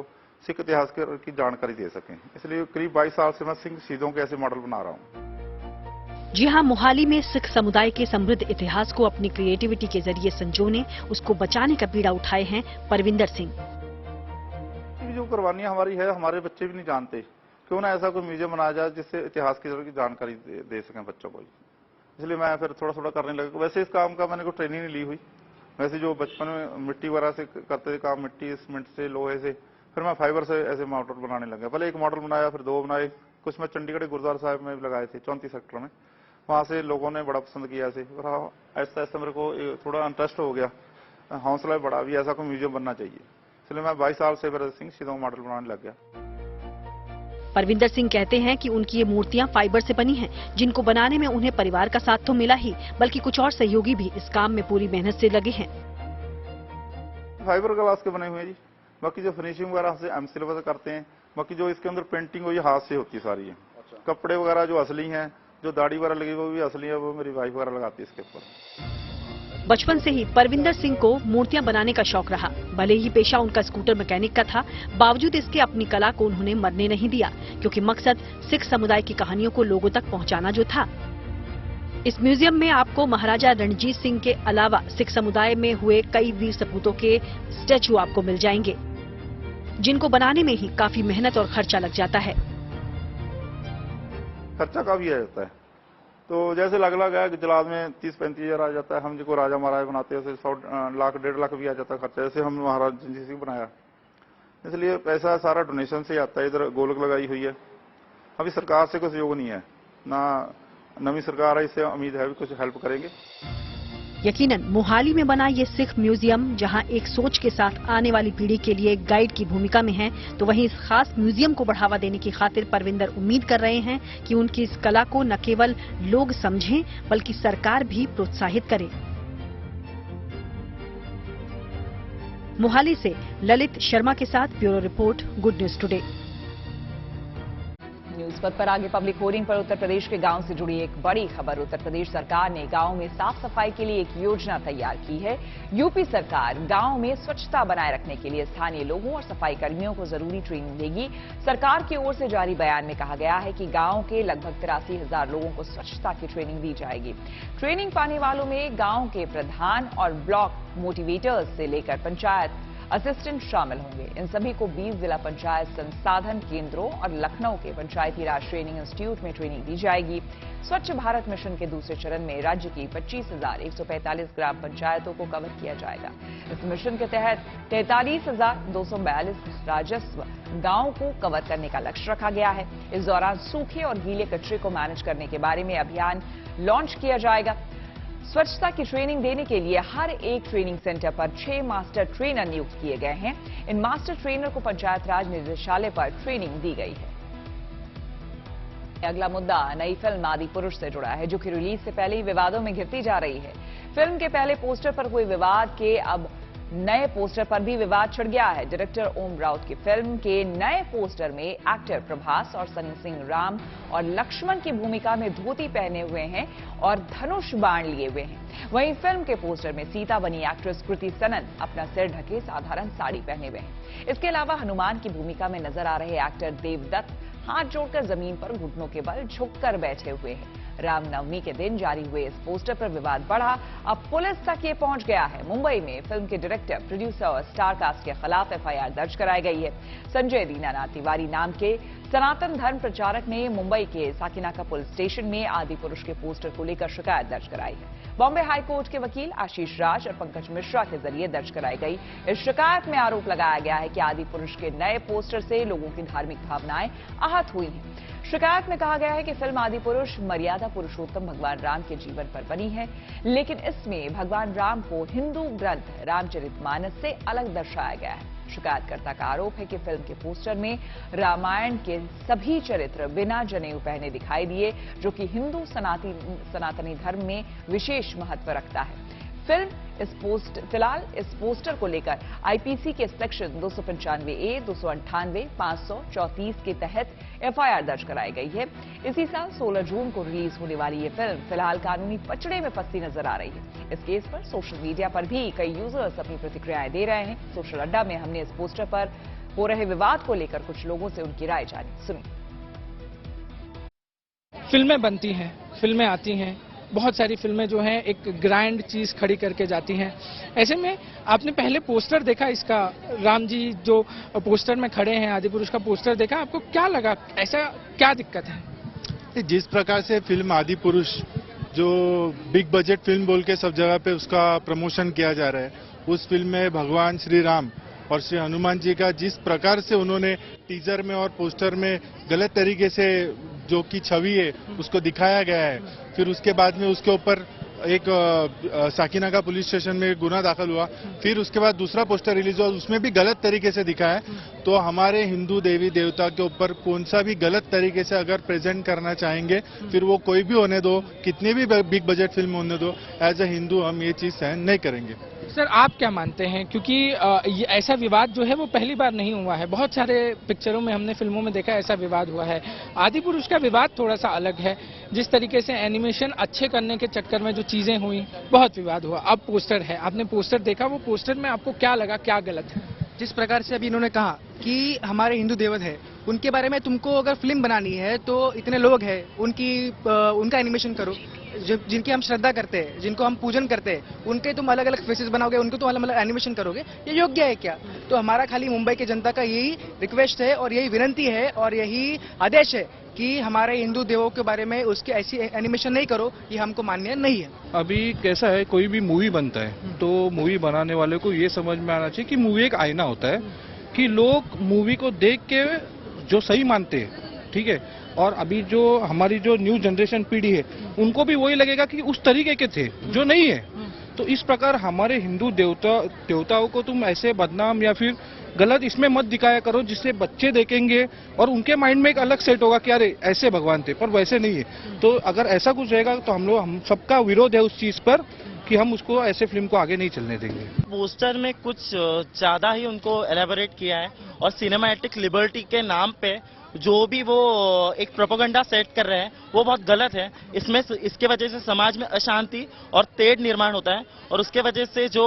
सिख इतिहास की जानकारी दे सकें। इसलिए करीब 22 साल से मैं सिख शहीदों के ऐसे मॉडल बना रहा हूँ। जी हां, मोहाली में सिख समुदाय के समृद्ध इतिहास को अपनी क्रिएटिविटी के जरिए संजोने, उसको बचाने का बीड़ा उठाए हैं परविंदर सिंह। जो कुर्बानियां हमारी है, हमारे बच्चे भी नहीं जानते। क्यों ना ऐसा कोई म्यूजियम बनाया जाए जिससे इतिहास की जानकारी दे सकें बच्चों को। इसलिए मैं फिर थोड़ा थोड़ा करने लगा। वैसे इस काम का मैंने कोई ट्रेनिंग नहीं ली हुई। वैसे जो बचपन में मिट्टी वगैरह से करते थे काम, मिट्टी, सीमेंट से, लोहे से, फिर मैं फाइबर से ऐसे मॉडल बनाने लगा। पहले एक मॉडल बनाया, फिर 2 बनाए। कुछ मैं चंडीगढ़ गुरुद्वारा साहिब में लगाए थे, 34 सेक्टर में। वहाँ से लोगों ने बड़ा पसंद किया ऐसे, और ऐसा ऐसा मेरे को थोड़ा इंटरेस्ट हो गया, हौसला बढ़ा भी ऐसा कोई म्यूजियम बनना चाहिए। इसलिए मैं 22 साल से भरत सिंह शहीदों मॉडल बनाने लग गया। परविंदर सिंह कहते हैं कि उनकी ये मूर्तियां फाइबर से बनी हैं, जिनको बनाने में उन्हें परिवार का साथ तो मिला ही, बल्कि कुछ और सहयोगी भी इस काम में पूरी मेहनत से लगे हैं। फाइबर ग्लास के बने हुए हैं जी। बाकी जो फिनिशिंग वगैरह से एमसील वगैरह करते हैं, बाकी जो इसके अंदर पेंटिंग हुई हाथ से होती है सारी है। कपड़े वगैरह जो असली हैं, जो दाढ़ी वगैरह लगी वो भी असली है, वो मेरी वाइफ वगैरह लगाती है इसके ऊपर। बचपन से ही परविंदर सिंह को मूर्तियां बनाने का शौक रहा। भले ही पेशा उनका स्कूटर मैकेनिक का था, बावजूद इसके अपनी कला को उन्होंने मरने नहीं दिया, क्योंकि मकसद सिख समुदाय की कहानियों को लोगों तक पहुंचाना जो था। इस म्यूजियम में आपको महाराजा रणजीत सिंह के अलावा सिख समुदाय में हुए कई वीर सपूतों के स्टैचू आपको मिल जाएंगे, जिनको बनाने में ही काफी मेहनत और खर्चा लग जाता है। खर्चा काफी आ जाता है, तो जैसे लग है कि जलाद में 30-35 हजार आ जाता है। हम जिसको राजा महाराज बनाते हैं उसे 100 लाख 1.5 लाख भी आ जाता है खर्चा। जैसे हम महाराज रणजीत सिंह बनाया, इसलिए पैसा सारा डोनेशन से आता है। इधर गोलक लगाई हुई है। अभी सरकार से कोई सहयोग नहीं है, ना नवी सरकार है, इससे उम्मीद है भी कुछ हेल्प करेंगे। यकीनन मोहाली में बना ये सिख म्यूजियम जहां एक सोच के साथ आने वाली पीढ़ी के लिए गाइड की भूमिका में है, तो वहीं इस खास म्यूजियम को बढ़ावा देने की खातिर परविंदर उम्मीद कर रहे हैं कि उनकी इस कला को न केवल लोग समझें बल्कि सरकार भी प्रोत्साहित करे। मोहाली से ललित शर्मा के साथ bureau report, good news today. News पथ पर आगे पब्लिक होर्डिंग पर उत्तर प्रदेश के गांव से जुड़ी एक बड़ी खबर। उत्तर प्रदेश सरकार ने गांव में साफ सफाई के लिए एक योजना तैयार की है। यूपी सरकार गांव में स्वच्छता बनाए रखने के लिए स्थानीय लोगों और सफाई कर्मियों को जरूरी ट्रेनिंग देगी। सरकार की ओर से जारी बयान में कहा गया है कि गांव के लगभग 83,000 लोगों को स्वच्छता की ट्रेनिंग दी जाएगी। ट्रेनिंग पाने वालों में गांव के प्रधान और ब्लॉक मोटिवेटर्स से लेकर पंचायत असिस्टेंट शामिल होंगे। इन सभी को 20 जिला पंचायत संसाधन केंद्रों और लखनऊ के पंचायती राज ट्रेनिंग इंस्टीट्यूट में ट्रेनिंग दी जाएगी। स्वच्छ भारत मिशन के दूसरे चरण में राज्य की 25,145 ग्राम पंचायतों को कवर किया जाएगा। इस मिशन के तहत 43,242 राजस्व गांवों को कवर करने का लक्ष्य रखा गया है। इस दौरान सूखे और गीले कचरे को मैनेज करने के बारे में अभियान लॉन्च किया जाएगा। स्वच्छता की ट्रेनिंग देने के लिए हर एक ट्रेनिंग सेंटर पर 6 मास्टर ट्रेनर नियुक्त किए गए हैं। इन मास्टर ट्रेनर को पंचायत राज निदेशालय पर ट्रेनिंग दी गई है। अगला मुद्दा नई फिल्म आदि पुरुष से जुड़ा है, जो कि रिलीज से पहले ही विवादों में घिरती जा रही है। फिल्म के पहले पोस्टर पर कोई विवाद के अब नए पोस्टर पर भी विवाद छिड़ गया है। डायरेक्टर ओम राउत की फिल्म के नए पोस्टर में एक्टर प्रभास और सनी सिंह राम और लक्ष्मण की भूमिका में धोती पहने हुए हैं और धनुष बाण लिए हुए हैं। वहीं फिल्म के पोस्टर में सीता बनी एक्ट्रेस कृति सनन अपना सिर ढके साधारण साड़ी पहने हुए हैं। इसके अलावा हनुमान की भूमिका में नजर आ रहे एक्टर देवदत्त हाथ जोड़कर जमीन पर घुटनों के बल झुककर बैठे हुए हैं। रामनवमी के दिन जारी हुए इस पोस्टर पर विवाद बढ़ा। अब पुलिस तक ये पहुंच गया है। मुंबई में फिल्म के डायरेक्टर, प्रोड्यूसर और स्टार कास्ट के खिलाफ एफआईआर दर्ज कराई गई है। संजय दीनानाथ तिवारी नाम के सनातन धर्म प्रचारक ने मुंबई के साकिनाका पुलिस स्टेशन में आदि पुरुष के पोस्टर को लेकर शिकायत दर्ज कराई है। बॉम्बे हाई कोर्ट के वकील आशीष राज और पंकज मिश्रा के जरिए दर्ज कराई गई इस शिकायत में आरोप लगाया गया है कि आदि पुरुष के नए पोस्टर से लोगों की धार्मिक भावनाएं आहत हुई हैं। शिकायत में कहा गया है कि फिल्म आदि पुरुष मर्यादा पुरुषोत्तम भगवान राम के जीवन पर बनी है, लेकिन इसमें भगवान राम को हिंदू ग्रंथ रामचरितमानस से अलग दर्शाया गया है। शिकायतकर्ता का आरोप है कि फिल्म के पोस्टर में रामायण के सभी चरित्र बिना जनेऊ पहने दिखाई दिए, जो कि हिंदू सनातनी धर्म में विशेष महत्व रखता है। फिलहाल इस पोस्टर को लेकर आईपीसी के सेक्शन 295A, 298, 534 के तहत एफआईआर दर्ज कराई गई है। इसी साल 16 जून को रिलीज होने वाली ये फिल्म फिलहाल कानूनी पचड़े में फंसी नजर आ रही है। इस केस पर सोशल मीडिया पर भी कई यूजर्स अपनी प्रतिक्रियाएं दे रहे हैं। सोशल अड्डा में हमने इस पोस्टर पर हो रहे विवाद को लेकर कुछ लोगों से उनकी राय जानी। सुनिए। फिल्में बनती हैं, फिल्में आती हैं, बहुत सारी फिल्में जो हैं एक ग्रैंड चीज खड़ी करके जाती हैं। ऐसे में आपने पहले पोस्टर देखा इसका, राम जी जो पोस्टर में खड़े हैं, आदि पुरुष का पोस्टर देखा, आपको क्या लगा, ऐसा क्या दिक्कत है? जिस प्रकार से फिल्म आदि पुरुष जो बिग बजट फिल्म बोल के सब जगह पे उसका प्रमोशन किया जा रहा है, उस फिल्म में भगवान श्री राम और श्री हनुमान जी का जिस प्रकार से उन्होंने टीजर में और पोस्टर में गलत तरीके से जो कि छवि है उसको दिखाया गया है, फिर उसके बाद में उसके ऊपर एक साकिनाका पुलिस स्टेशन में गुना दाखिल हुआ, फिर उसके बाद दूसरा पोस्टर रिलीज हुआ, उसमें भी गलत तरीके से दिखाया है। तो हमारे हिंदू देवी देवता के ऊपर कौन सा भी गलत तरीके से अगर प्रेजेंट करना चाहेंगे, फिर वो कोई भी होने दो, कितनी भी बिग बजट फिल्म होने दो, एज ए हिंदू हम ये चीज सहन नहीं करेंगे। सर आप क्या मानते हैं, क्योंकि ये ऐसा विवाद जो है वो पहली बार नहीं हुआ है, बहुत सारे पिक्चरों में हमने फिल्मों में देखा ऐसा विवाद हुआ है। आदि पुरुष का विवाद थोड़ा सा अलग है, जिस तरीके से एनिमेशन अच्छे करने के चक्कर में जो चीजें हुई बहुत विवाद हुआ। अब पोस्टर है, आपने पोस्टर देखा, वो पोस्टर में आपको क्या लगा, क्या गलत है? जिस प्रकार से अभी इन्होंने कहा कि हमारे हिंदू देवत है, उनके बारे में तुमको अगर फिल्म बनानी है तो इतने लोग हैं, उनका एनिमेशन करो, जिनकी हम श्रद्धा करते हैं, जिनको हम पूजन करते हैं, उनके तुम अलग अलग फेसेस बनाओगे, उनको तुम अलग अलग एनिमेशन करोगे, ये योग्य है क्या? तो हमारा खाली मुंबई की जनता का यही रिक्वेस्ट है और यही विनंती है और यही आदेश है कि हमारे हिंदू देवों के बारे में उसके ऐसी एनिमेशन नहीं करो, ये हमको मान्य नहीं है। अभी कैसा है, कोई भी मूवी बनता है तो मूवी बनाने वाले को ये समझ में आना चाहिए कि मूवी एक आईना होता है, कि लोग मूवी को देख के जो सही मानते हैं, ठीक है, और अभी जो हमारी जो न्यू जनरेशन पीढ़ी है उनको भी वही लगेगा कि उस तरीके के थे जो नहीं है। तो इस प्रकार हमारे हिंदू देवताओं को तुम ऐसे बदनाम या फिर गलत इसमें मत दिखाया करो, जिससे बच्चे देखेंगे और उनके माइंड में एक अलग सेट होगा कि अरे ऐसे भगवान थे, पर वैसे नहीं है। तो अगर ऐसा कुछ रहेगा तो हम सबका विरोध है उस चीज पर कि हम उसको ऐसे फिल्म को आगे नहीं चलने देंगे। पोस्टर में कुछ ज्यादा ही उनको एलेबोरेट किया है और सिनेमैटिक लिबर्टी के नाम पे जो भी वो एक प्रोपेगेंडा सेट कर रहे हैं वो बहुत गलत है। इसके वजह से समाज में अशांति और तेढ़ निर्माण होता है और उसके वजह से जो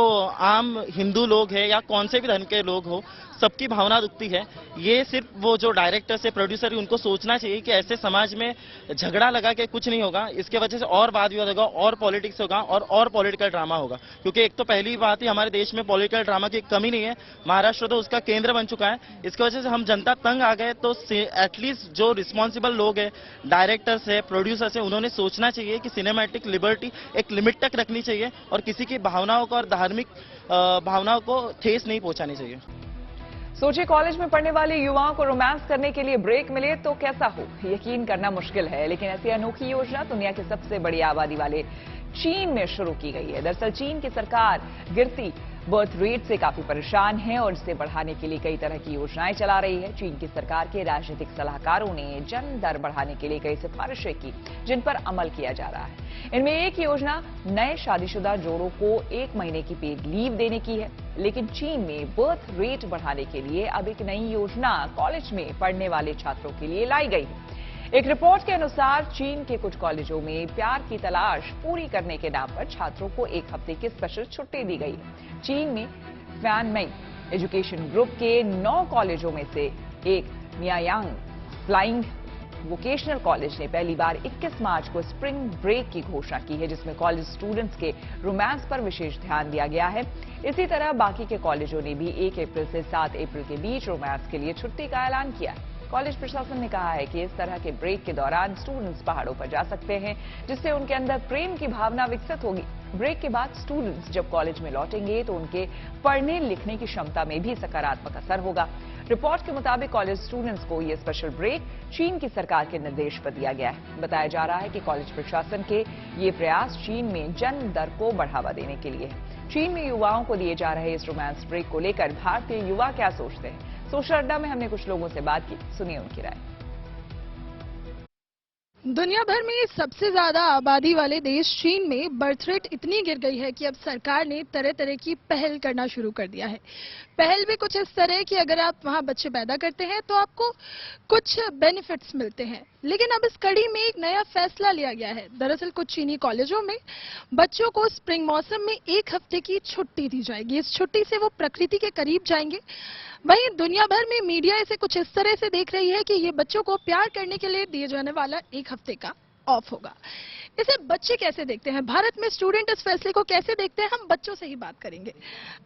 आम हिंदू लोग हैं या कौन से भी धर्म के लोग हो, सबकी भावना दुखती है। ये सिर्फ वो जो डायरेक्टर से प्रोड्यूसर है उनको सोचना चाहिए कि ऐसे समाज में झगड़ा लगा के कुछ नहीं होगा, इसके वजह से और वाद विवाद होगा और पॉलिटिक्स होगा और पॉलिटिकल ड्रामा होगा। क्योंकि एक तो पहली बात ही हमारे देश में पॉलिटिकल ड्रामा की कमी नहीं है, महाराष्ट्र तो उसका केंद्र बन चुका है। इसकी वजह से हम जनता तंग आ गए। तो एटलीस्ट जो रिस्पॉन्सिबल लोग हैं, डायरेक्टर्स है, प्रोड्यूसर्स है, उन्होंने सोचना चाहिए कि सिनेमैटिक लिबर्टी एक लिमिट तक रखनी चाहिए और किसी की भावनाओं को और धार्मिक भावनाओं को ठेस नहीं पहुंचानी चाहिए। सोचिए, कॉलेज में पढ़ने वाले युवाओं को रोमांस करने के लिए ब्रेक मिले तो कैसा हो, यकीन करना मुश्किल है। लेकिन ऐसी अनोखी योजना दुनिया की सबसे बड़ी आबादी वाले चीन में शुरू की गई है। दरअसल चीन की सरकार गिरती बर्थ रेट से काफी परेशान है और इसे बढ़ाने के लिए कई तरह की योजनाएं चला रही है। चीन की सरकार के राजनीतिक सलाहकारों ने जन्म दर बढ़ाने के लिए कई सिफारिशें की, जिन पर अमल किया जा रहा है। इनमें एक योजना नए शादीशुदा जोड़ों को 1 महीने की पेड लीव देने की है। लेकिन चीन में बर्थ रेट बढ़ाने के लिए अब एक नई योजना कॉलेज में पढ़ने वाले छात्रों के लिए लाई गई है। एक रिपोर्ट के अनुसार चीन के कुछ कॉलेजों में प्यार की तलाश पूरी करने के नाम पर छात्रों को 1 हफ्ते की स्पेशल छुट्टी दी गई है। चीन में फैनमेई एजुकेशन ग्रुप के 9 कॉलेजों में से एक मियायांग फ्लाइंग वोकेशनल कॉलेज ने पहली बार 21 मार्च को स्प्रिंग ब्रेक की घोषणा की है, जिसमें कॉलेज स्टूडेंट्स के रोमांस पर विशेष ध्यान दिया गया है। इसी तरह बाकी के कॉलेजों ने भी 1 अप्रैल से 7 अप्रैल के बीच रोमांस के लिए छुट्टी का ऐलान किया है। कॉलेज प्रशासन ने कहा है कि इस तरह के ब्रेक के दौरान स्टूडेंट्स पहाड़ों पर जा सकते हैं, जिससे उनके अंदर प्रेम की भावना विकसित होगी। ब्रेक के बाद स्टूडेंट्स जब कॉलेज में लौटेंगे तो उनके पढ़ने लिखने की क्षमता में भी सकारात्मक असर होगा। रिपोर्ट के मुताबिक कॉलेज स्टूडेंट्स को ये स्पेशल ब्रेक चीन की सरकार के निर्देश पर दिया गया है। बताया जा रहा है कि कॉलेज प्रशासन के ये प्रयास चीन में जन्म दर को बढ़ावा देने के लिए है। चीन में युवाओं को दिए जा रहे इस रोमांस ब्रेक को लेकर भारतीय युवा क्या सोचते हैं? सोशल अड्डा में हमने कुछ लोगों से बात की, सुनिए उनकी राय। दुनिया भर में सबसे ज्यादा आबादी वाले देश चीन में बर्थ रेट इतनी गिर गई है कि अब सरकार ने तरह तरह की पहल करना शुरू कर दिया है। पहल भी कुछ इस तरह कि अगर आप वहां बच्चे पैदा करते हैं तो आपको कुछ बेनिफिट्स मिलते हैं, लेकिन अब इस कड़ी में एक नया फैसला लिया गया है। दरअसल कुछ चीनी कॉलेजों में बच्चों को स्प्रिंग मौसम में 1 हफ्ते की छुट्टी दी जाएगी। इस छुट्टी से वो प्रकृति के करीब जाएंगे। वहीं दुनिया भर में मीडिया इसे कुछ इस तरह से देख रही है कि ये बच्चों को प्यार करने के लिए दिए जाने वाला 1 हफ्ते का ऑफ होगा। इसे बच्चे कैसे देखते हैं, भारत में स्टूडेंट इस फैसले को कैसे देखते हैं, हम बच्चों से ही बात करेंगे।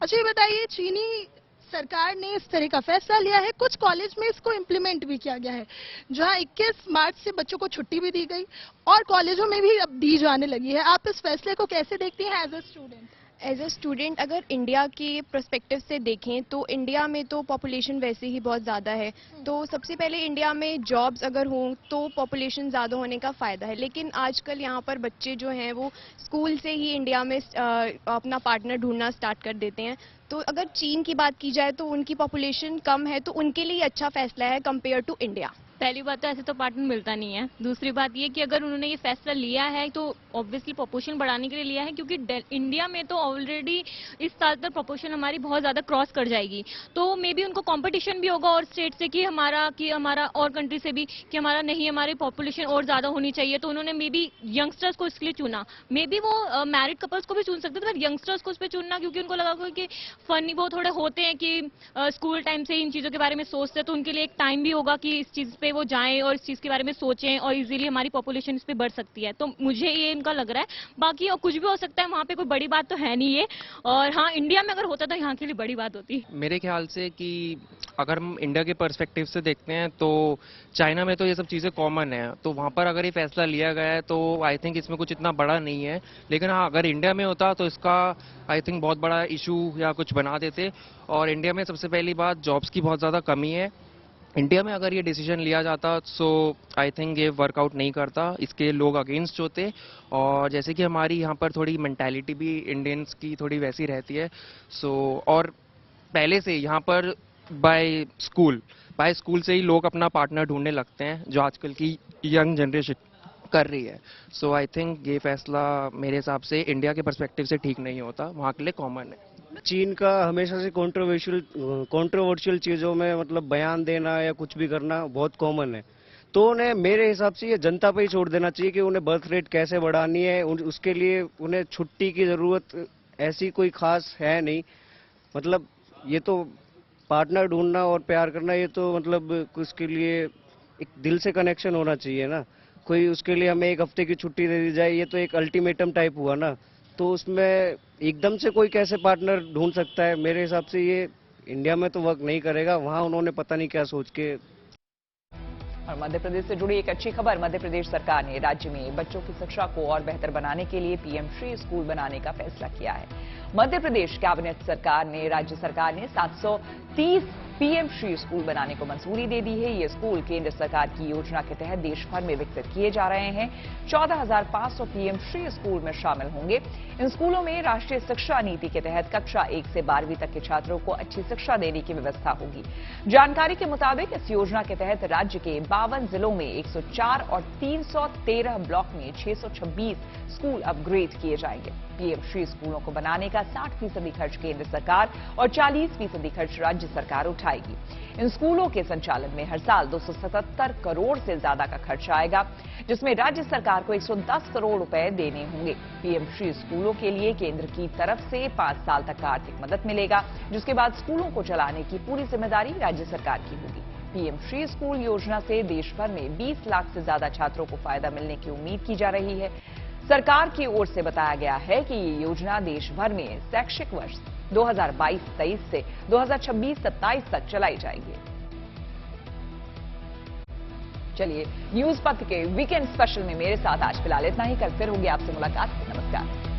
अच्छा ये बताइए, चीनी सरकार ने इस तरह का फैसला लिया है, कुछ कॉलेज में इसको इम्प्लीमेंट भी किया गया है, जहां 21 मार्च से बच्चों को छुट्टी भी दी गई और कॉलेजों में भी अब दी जाने लगी है। आप इस फैसले को कैसे देखती हैं as a student? As a student अगर इंडिया के पर्सपेक्टिव से देखें तो इंडिया में तो पॉपुलेशन वैसे ही बहुत ज़्यादा है, तो सबसे पहले इंडिया में जॉब्स अगर हों तो पॉपुलेशन ज़्यादा होने का फ़ायदा है। लेकिन आजकल यहाँ पर बच्चे जो हैं वो स्कूल से ही इंडिया में अपना पार्टनर ढूंढना स्टार्ट कर देते हैं। तो अगर चीन की बात की जाए तो उनकी पॉपुलेशन कम है, तो उनके लिए अच्छा फैसला है कंपेयर टू इंडिया। पहली बात तो ऐसे तो पार्टनर मिलता नहीं है। दूसरी बात ये कि अगर उन्होंने ये फैसला लिया है तो ऑब्वियसली पॉपुलेशन बढ़ाने के लिए लिया है, क्योंकि इंडिया में तो ऑलरेडी इस साल तक पॉपुलेशन हमारी बहुत ज़्यादा क्रॉस कर जाएगी। तो मे बी उनको कंपटीशन भी होगा और स्टेट से कि हमारा और कंट्री से भी कि हमारी पॉपुलेशन और ज़्यादा होनी चाहिए। तो उन्होंने मे बी यंगस्टर्स को इसके लिए चुना। मे बी वो मैरिड कपल्स को भी चुन सकते थे, पर यंगस्टर्स को उस पर चुनना क्योंकि उनको लगा कि फनी वो थोड़े होते हैं कि स्कूल टाइम से इन चीज़ों के बारे में सोचते हैं, तो उनके लिए एक टाइम भी होगा कि इस चीज़ पे वो जाएं और इस चीज़ के बारे में सोचें और इजीली हमारी पॉपुलेशन इस पे बढ़ सकती है। तो मुझे ये इनका लग रहा है। बाकी और कुछ भी हो सकता है, वहाँ पे कोई बड़ी बात तो है नहीं ये। और हाँ, इंडिया में अगर होता तो यहाँ के लिए बड़ी बात होती। मेरे ख्याल से कि अगर हम इंडिया के पर्सपेक्टिव से देखते हैं तो चाइना में तो ये सब चीज़ें कॉमन है, तो वहाँ पर अगर ये फैसला लिया गया है तो आई थिंक इसमें कुछ इतना बड़ा नहीं है। लेकिन हाँ, अगर इंडिया में होता तो इसका आई थिंक बहुत बड़ा इशू या कुछ बना देते। और इंडिया में सबसे पहली बात जॉब्स की बहुत ज़्यादा कमी है। इंडिया में अगर ये डिसीजन लिया जाता सो आई थिंक ये वर्कआउट नहीं करता, इसके लोग अगेंस्ट होते। और जैसे कि हमारी यहाँ पर थोड़ी मेंटालिटी भी इंडियंस की थोड़ी वैसी रहती है, सो और पहले से यहाँ पर बाय स्कूल से ही लोग अपना पार्टनर ढूंढने लगते हैं, जो आजकल की यंग जनरेशन कर रही है। सो आई थिंक ये फैसला मेरे हिसाब से इंडिया के पर्सपेक्टिव से ठीक नहीं होता, वहाँ के लिए कॉमन है। चीन का हमेशा से कंट्रोवर्शियल चीज़ों में मतलब बयान देना या कुछ भी करना बहुत कॉमन है, तो उन्हें मेरे हिसाब से ये जनता पे ही छोड़ देना चाहिए कि उन्हें बर्थ रेट कैसे बढ़ानी है। उसके लिए उन्हें छुट्टी की ज़रूरत ऐसी कोई खास है नहीं। मतलब ये तो पार्टनर ढूंढना और प्यार करना, ये तो मतलब उसके लिए एक दिल से कनेक्शन होना चाहिए ना। कोई उसके लिए हमें 1 हफ्ते की छुट्टी दे दी जाए, ये तो एक अल्टीमेटम टाइप हुआ ना। तो उसमें एकदम से कोई कैसे पार्टनर ढूंढ सकता है? मेरे हिसाब से ये इंडिया में तो वर्क नहीं करेगा, वहाँ उन्होंने पता नहीं क्या सोच के। और मध्य प्रदेश से जुड़ी एक अच्छी खबर, मध्य प्रदेश सरकार ने राज्य में बच्चों की शिक्षा को और बेहतर बनाने के लिए पीएम श्री स्कूल बनाने का फैसला किया है। मध्य प्रदेश कैबिनेट सरकार ने राज्य सरकार ने 730 पीएम श्री स्कूल बनाने को मंजूरी दे दी है। ये स्कूल केंद्र सरकार की योजना के तहत देश भर में विकसित किए जा रहे हैं। 14,500 पीएम श्री स्कूल में शामिल होंगे। इन स्कूलों में राष्ट्रीय शिक्षा नीति के तहत कक्षा 1 से 12वीं तक के छात्रों को अच्छी शिक्षा देने की व्यवस्था होगी। जानकारी के मुताबिक इस योजना के तहत राज्य के 52 जिलों में 104 और 313 ब्लॉक में 626 स्कूल अपग्रेड किए जाएंगे। पीएम श्री स्कूलों को बनाने का 60% खर्च केंद्र सरकार और 40% खर्च राज्य सरकार उठाएगी। इन स्कूलों के संचालन में हर साल 277 करोड़ से ज्यादा का खर्च आएगा, जिसमें राज्य सरकार को 110 करोड़ रुपए देने होंगे। पीएम श्री स्कूलों के लिए केंद्र की तरफ से 5 साल तक का आर्थिक मदद मिलेगा, जिसके बाद स्कूलों को चलाने की पूरी जिम्मेदारी राज्य सरकार की होगी। पीएम श्री स्कूल योजना से देश भर में 20 लाख से ज्यादा छात्रों को फायदा मिलने की उम्मीद की जा रही है। सरकार की ओर से बताया गया है कि ये योजना देश भर में शैक्षिक वर्ष 2022-23 से 2026-27 तक चलाई जाएगी। चलिए, न्यूज पथ के वीकेंड स्पेशल में मेरे साथ आज फिलहाल इतना ही। कल फिर होगी आपसे मुलाकात। नमस्कार।